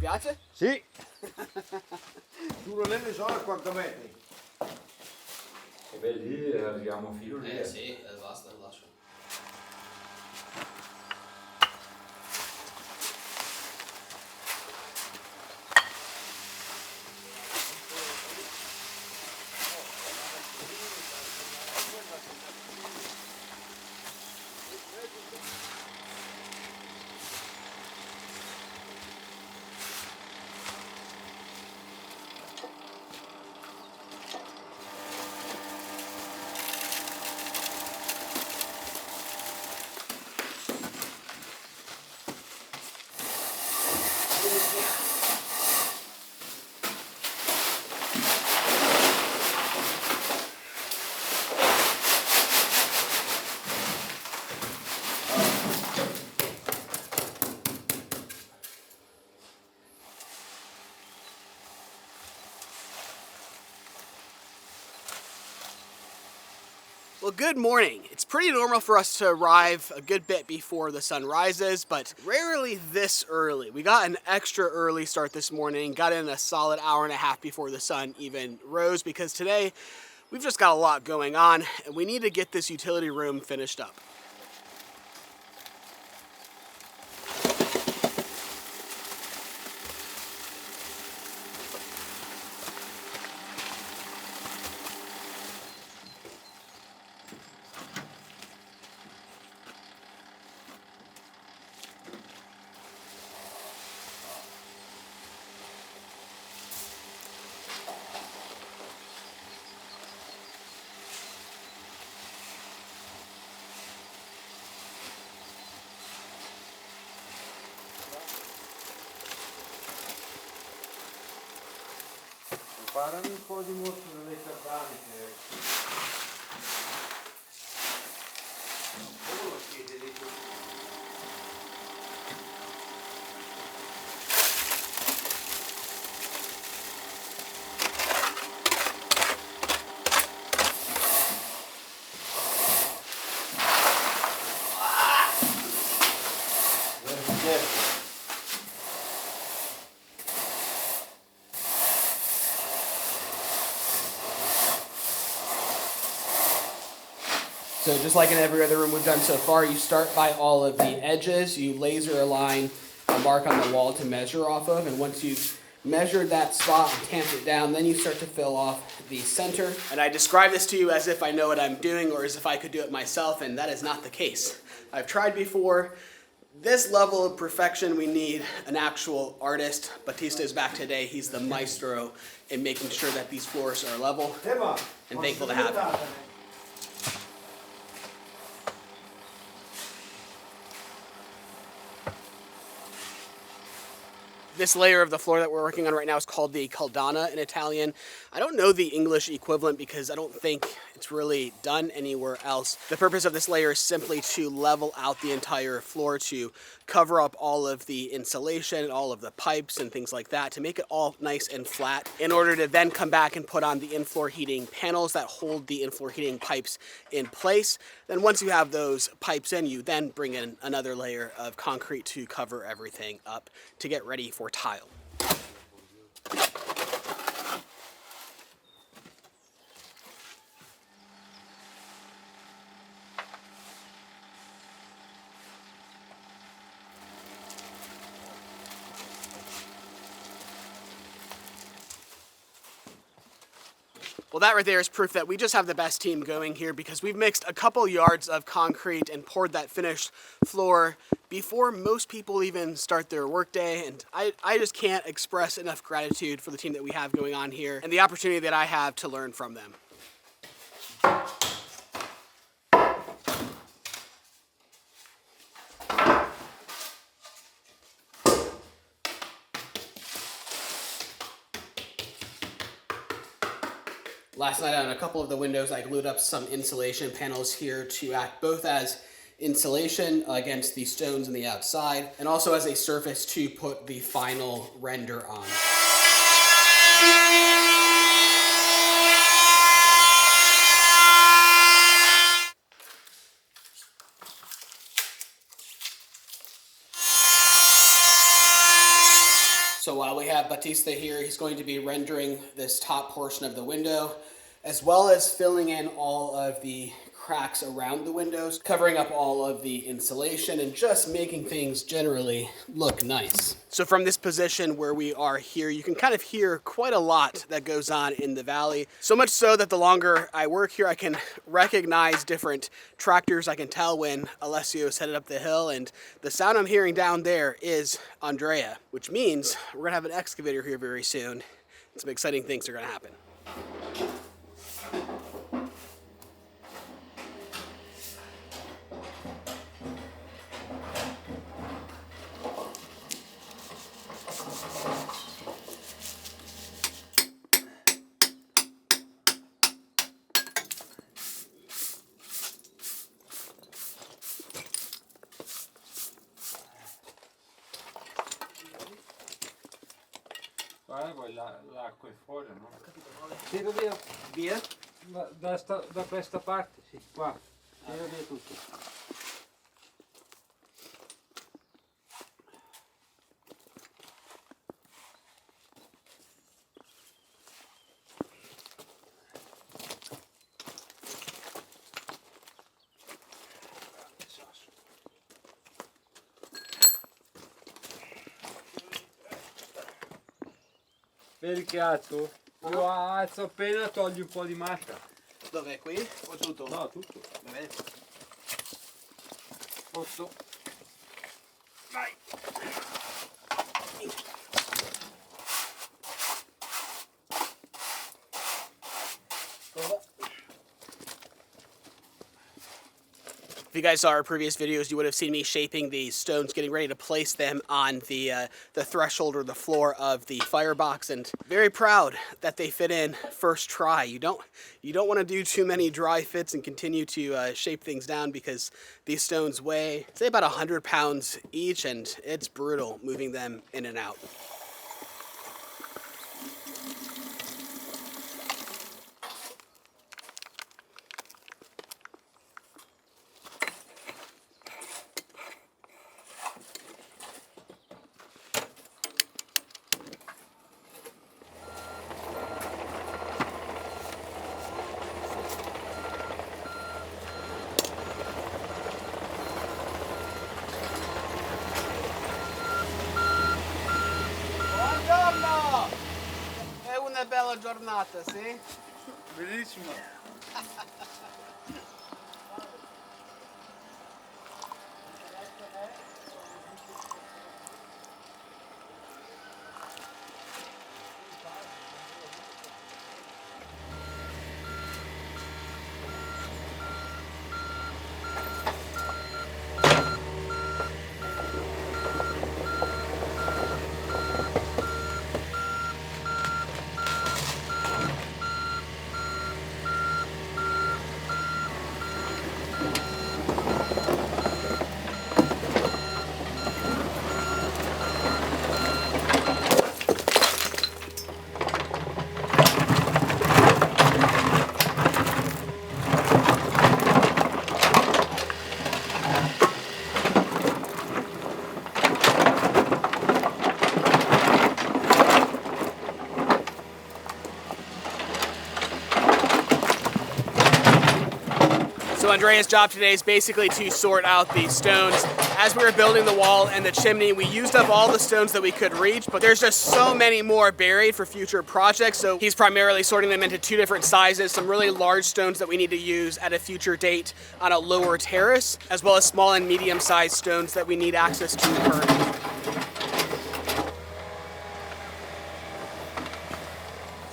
piace? Sì. Tu non ne so a quanto metti. E beh, lì arriviamo a filo lì. Sì, basta, lo lascio. Well, good morning. It's pretty normal for us to arrive a good bit before the sun rises, but rarely this early. We got an extra early start this morning, got in a solid hour and a half before the sun even rose, because today we've just got a lot going on and we need to get this utility room finished up. Preparami un po' di mostro nelle carbaniche. Come lo siete lì? So just like in every other room we've done so far, you start by all of the edges, you laser align a mark on the wall to measure off of, and once you've measured that spot and tamped it down, then you start to fill off the center. And I describe this to you as if I know what I'm doing or as if I could do it myself, and that is not the case. I've tried before. This level of perfection, we need an actual artist. Batista is back today. He's the maestro in making sure that these floors are level, and thankful to have him. This layer of the floor that we're working on right now is called the caldana in Italian. I don't know the English equivalent because I don't think it's really done anywhere else. The purpose of this layer is simply to level out the entire floor, to cover up all of the insulation, all of the pipes and things like that, to make it all nice and flat, in order to then come back and put on the in-floor heating panels that hold the in-floor heating pipes in place. Then once you have those pipes in, you then bring in another layer of concrete to cover everything up to get ready for tile. Well, that right there is proof that we just have the best team going here, because we've mixed a couple yards of concrete and poured that finished floor before most people even start their workday. And I just can't express enough gratitude for the team that we have going on here and the opportunity that I have to learn from them. Last night on a couple of the windows, I glued up some insulation panels here to act both as insulation against the stones on the outside and also as a surface to put the final render on. So while we have Batista here, he's going to be rendering this top portion of the window, as well as filling in all of the cracks around the windows, covering up all of the insulation, and just making things generally look nice. So from this position where we are here, you can kind of hear quite a lot that goes on in the valley. So much so that the longer I work here, I can recognize different tractors. I can tell when Alessio is headed up the hill, and the sound I'm hearing down there is Andrea, which means we're gonna have an excavator here very soon. Some exciting things are gonna happen. L'acqua è fuori, no? Tiro via? Da questa parte, sì, qua. Tira via tutto. Vedi che alzo? Io alzo appena togli un po' di massa. Dov'è qui? O tutto? No, tutto. Vabbè. Posso? Vai! If you guys saw our previous videos, you would have seen me shaping these stones, getting ready to place them on the threshold or the floor of the firebox, and very proud that they fit in first try. You don't want to do too many dry fits and continue to shape things down, because these stones weigh, say, about 100 pounds each, and it's brutal moving them in and out. Bella giornata, sì? Bellissimo. So Andrea's job today is basically to sort out the stones. As we were building the wall and the chimney, we used up all the stones that we could reach, but there's just so many more buried for future projects. So he's primarily sorting them into two different sizes, some really large stones that we need to use at a future date on a lower terrace, as well as small and medium-sized stones that we need access to currently.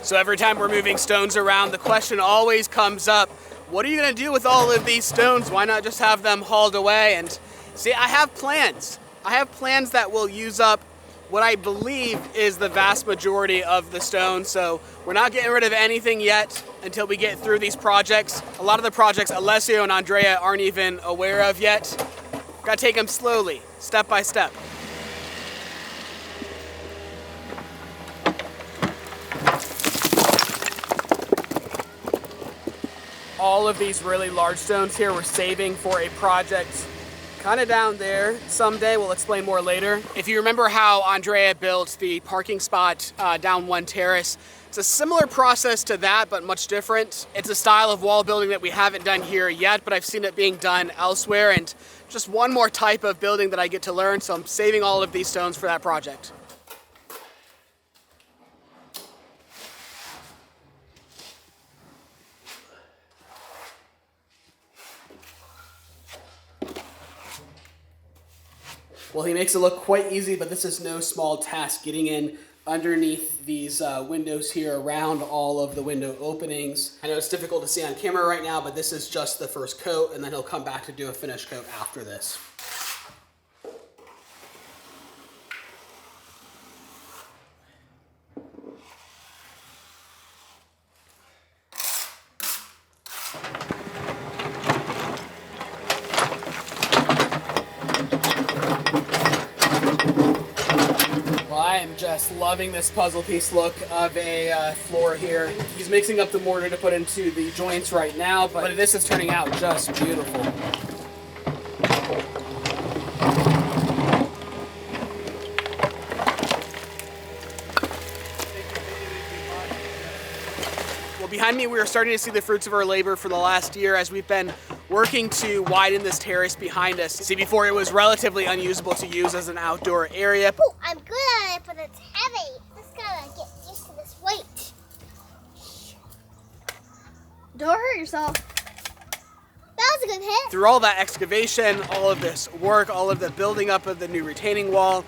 So every time we're moving stones around, the question always comes up, what are you gonna do with all of these stones? Why not just have them hauled away? And see, I have plans. I have plans that will use up what I believe is the vast majority of the stones. So we're not getting rid of anything yet until we get through these projects. A lot of the projects Alessio and Andrea aren't even aware of yet. Gotta take them slowly, step by step. All of these really large stones here we're saving for a project kind of down there. Someday, we'll explain more later. If you remember how Andrea built the parking spot down one terrace, it's a similar process to that, but much different. It's a style of wall building that we haven't done here yet, but I've seen it being done elsewhere, and just one more type of building that I get to learn, so I'm saving all of these stones for that project. Well, he makes it look quite easy, but this is no small task, getting in underneath these windows here, around all of the window openings. I know it's difficult to see on camera right now, but this is just the first coat, and then he'll come back to do a finish coat after this. Just loving this puzzle piece look of a floor here. He's mixing up the mortar to put into the joints right now, but this is turning out just beautiful. Well, behind me, we are starting to see the fruits of our labor for the last year as we've been working to widen this terrace behind us. See, before it was relatively unusable to use as an outdoor area. Ooh, I'm good at it, but it's heavy. Just gotta get used to this weight. Don't hurt yourself. That was a good hit. Through all that excavation, all of this work, all of the building up of the new retaining wall,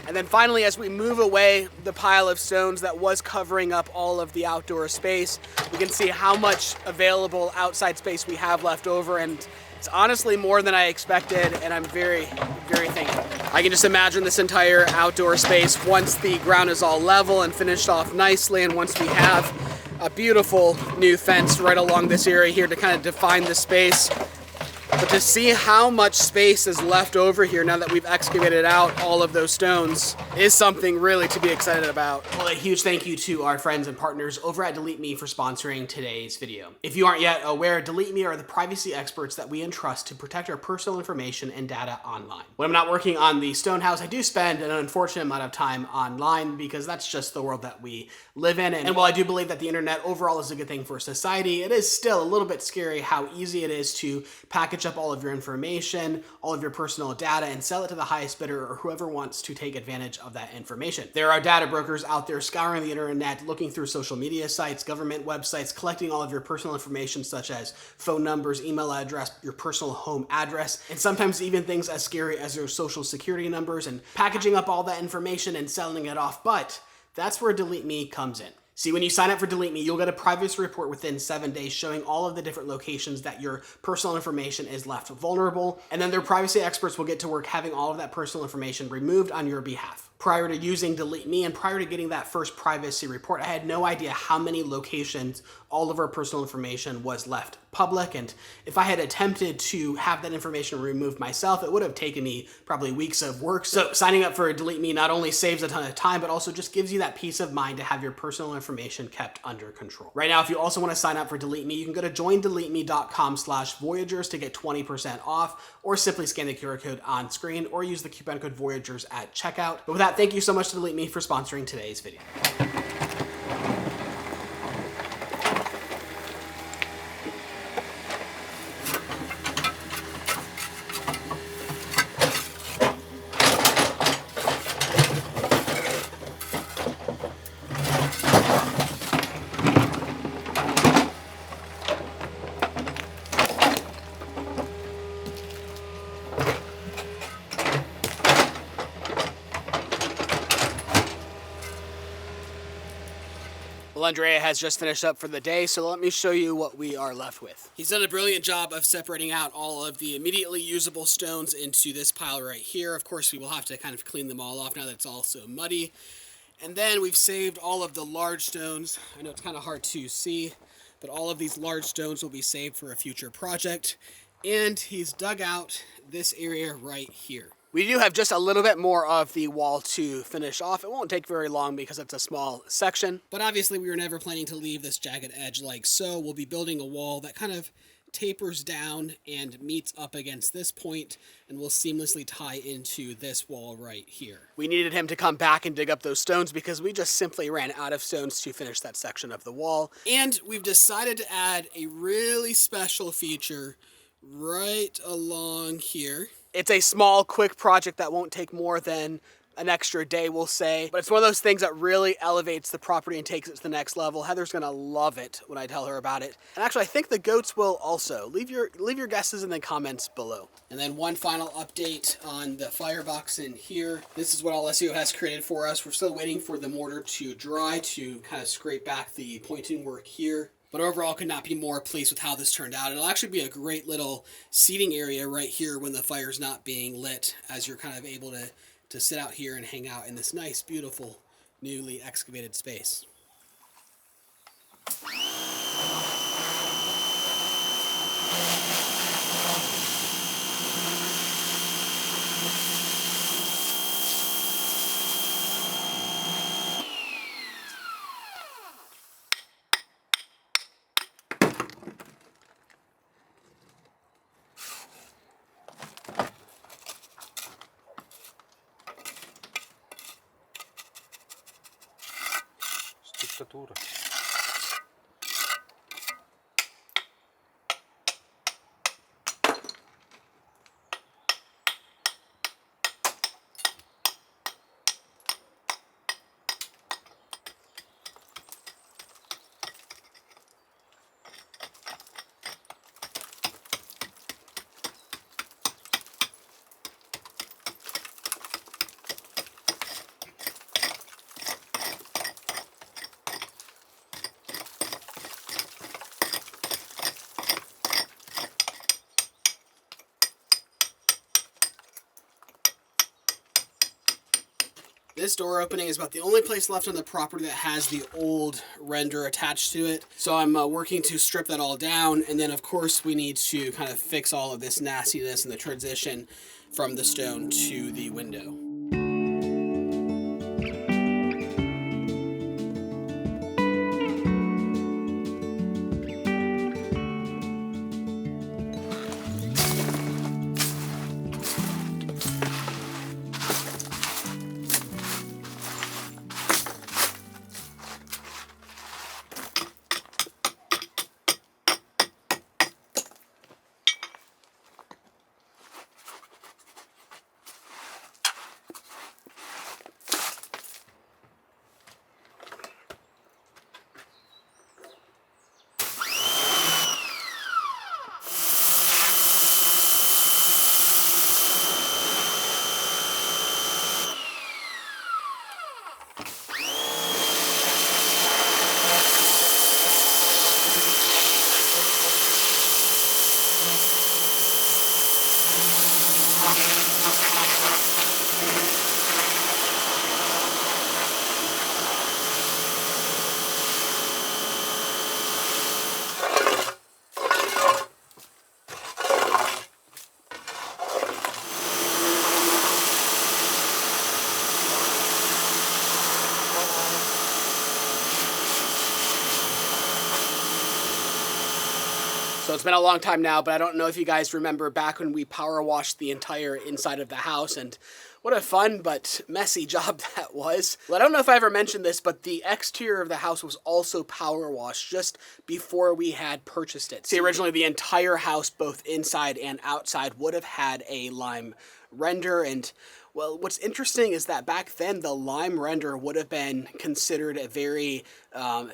and then finally, as we move away the pile of stones that was covering up all of the outdoor space, we can see how much available outside space we have left over, and it's honestly more than I expected, and I'm very, very thankful. I can just imagine this entire outdoor space once the ground is all level and finished off nicely, and once we have a beautiful new fence right along this area here to kind of define the space. But to see how much space is left over here now that we've excavated out all of those stones is something really to be excited about. Well, a huge thank you to our friends and partners over at Delete Me for sponsoring today's video. If you aren't yet aware, Delete Me are the privacy experts that we entrust to protect our personal information and data online. When I'm not working on the stone house, I do spend an unfortunate amount of time online because that's just the world that we live in. And while I do believe that the internet overall is a good thing for society, it is still a little bit scary how easy it is to package up all of your information, all of your personal data, and sell it to the highest bidder or whoever wants to take advantage of that information. There are data brokers out there scouring the internet, looking through social media sites, government websites, collecting all of your personal information such as phone numbers, email address, your personal home address, and sometimes even things as scary as your social security numbers, and packaging up all that information and selling it off. But that's where Delete Me comes in. See, when you sign up for Delete Me, you'll get a privacy report within 7 days showing all of the different locations that your personal information is left vulnerable, and then their privacy experts will get to work having all of that personal information removed on your behalf. Prior to using Delete Me and prior to getting that first privacy report, I had no idea how many locations all of our personal information was left public, and if I had attempted to have that information removed myself, it would have taken me probably weeks of work. So signing up for Delete Me not only saves a ton of time, but also just gives you that peace of mind to have your personal information kept under control. Right now, if you also want to sign up for Delete Me, you can go to joindeleteme.com/Voyagers to get 20% off, or simply scan the QR code on screen, or use the coupon code Voyagers at checkout. But with that, thank you so much to Delete Me for sponsoring today's video. Well, Andrea has just finished up for the day, so let me show you what we are left with. He's done a brilliant job of separating out all of the immediately usable stones into this pile right here. Of course, we will have to kind of clean them all off now that it's all so muddy. And then we've saved all of the large stones. I know it's kind of hard to see, but all of these large stones will be saved for a future project. And he's dug out this area right here. We do have just a little bit more of the wall to finish off. It won't take very long because it's a small section, but obviously we were never planning to leave this jagged edge like so. We'll be building a wall that kind of tapers down and meets up against this point and will seamlessly tie into this wall right here. We needed him to come back and dig up those stones because we just simply ran out of stones to finish that section of the wall. And we've decided to add a really special feature right along here. It's a small, quick project that won't take more than an extra day, we'll say, but it's one of those things that really elevates the property and takes it to the next level. Heather's gonna love it when I tell her about it. And actually, I think the goats will also. Leave your guesses in the comments below. And then one final update on the firebox in here. This is what Alessio has created for us. We're still waiting for the mortar to dry to kind of scrape back the pointing work here. But overall, could not be more pleased with how this turned out. It'll actually be a great little seating area right here when the fire's not being lit, as you're kind of able to sit out here and hang out in this nice, beautiful, newly excavated space. Stuzzatura. This door opening is about the only place left on the property that has the old render attached to it. So I'm working to strip that all down. And then of course we need to kind of fix all of this nastiness and the transition from the stone to the window. So it's been a long time now, but I don't know if you guys remember back when we power washed the entire inside of the house, and what a fun but messy job that was. Well, I don't know if I ever mentioned this, but the exterior of the house was also power washed just before we had purchased it. See, originally the entire house, both inside and outside, would have had a lime render, and well, what's interesting is that back then the lime render would have been considered a very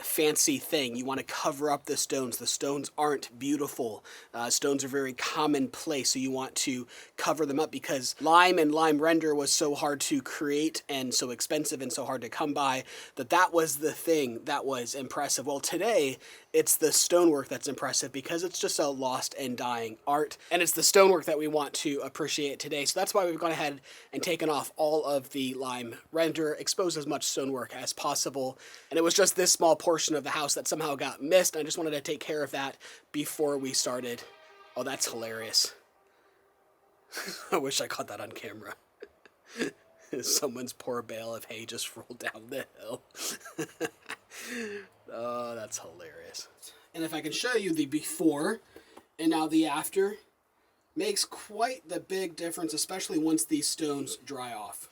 fancy thing. You want to cover up the stones. The stones aren't beautiful. Stones are very commonplace, so you want to cover them up because lime and lime render was so hard to create and so expensive and so hard to come by that was the thing that was impressive. Well, today it's the stonework that's impressive because it's just a lost and dying art, and it's the stonework that we want to appreciate today. So that's why we've gone ahead and taken off all of the lime render, exposed as much stonework as possible, and it was just this small portion of the house that somehow got missed, and I just wanted to take care of that before we started. Oh, that's hilarious. I wish I caught that on camera. Someone's poor bale of hay just rolled down the hill. Oh, that's hilarious. And if I can show you the before, And now the after makes quite the big difference, especially once these stones dry off.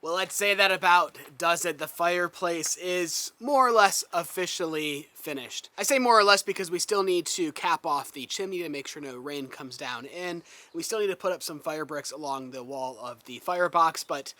Well, let's say that about does it. The fireplace is more or less officially finished. I say more or less because we still need to cap off the chimney to make sure no rain comes down in. We still need to put up some fire bricks along the wall of the firebox, but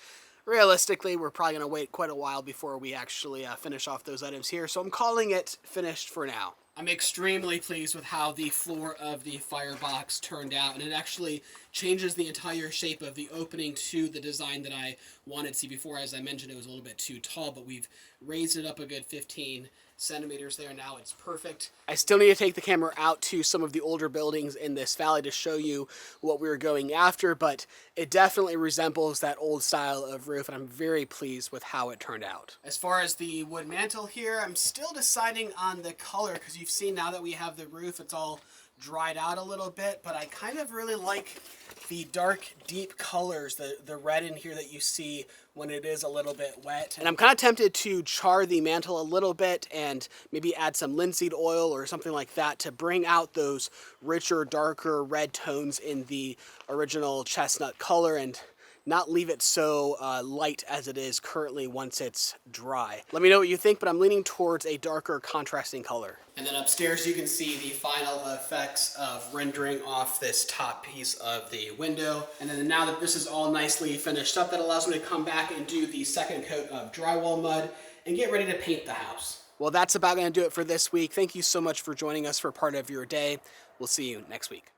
realistically, we're probably going to wait quite a while before we actually finish off those items here, so I'm calling it finished for now. I'm extremely pleased with how the floor of the firebox turned out, and it actually changes the entire shape of the opening to the design that I wanted to see before. As I mentioned, it was a little bit too tall, but we've raised it up a good 15 centimeters there. Now it's perfect. I still need to take the camera out to some of the older buildings in this valley to show you what we were going after, but it definitely resembles that old style of roof, and I'm very pleased with how it turned out. As far as the wood mantle here, I'm still deciding on the color, because you've seen now that we have the roof, it's all dried out a little bit, but I kind of really like the dark, deep colors, the red in here that you see when it is a little bit wet. And I'm kind of tempted to char the mantle a little bit and maybe add some linseed oil or something like that to bring out those richer, darker red tones in the original chestnut color and not leave it so light as it is currently once it's dry. Let me know what you think, but I'm leaning towards a darker contrasting color. And then upstairs you can see the final effects of rendering off this top piece of the window. And then now that this is all nicely finished up, that allows me to come back and do the second coat of drywall mud and get ready to paint the house. Well, that's about going to do it for this week. Thank you so much for joining us for part of your day. We'll see you next week.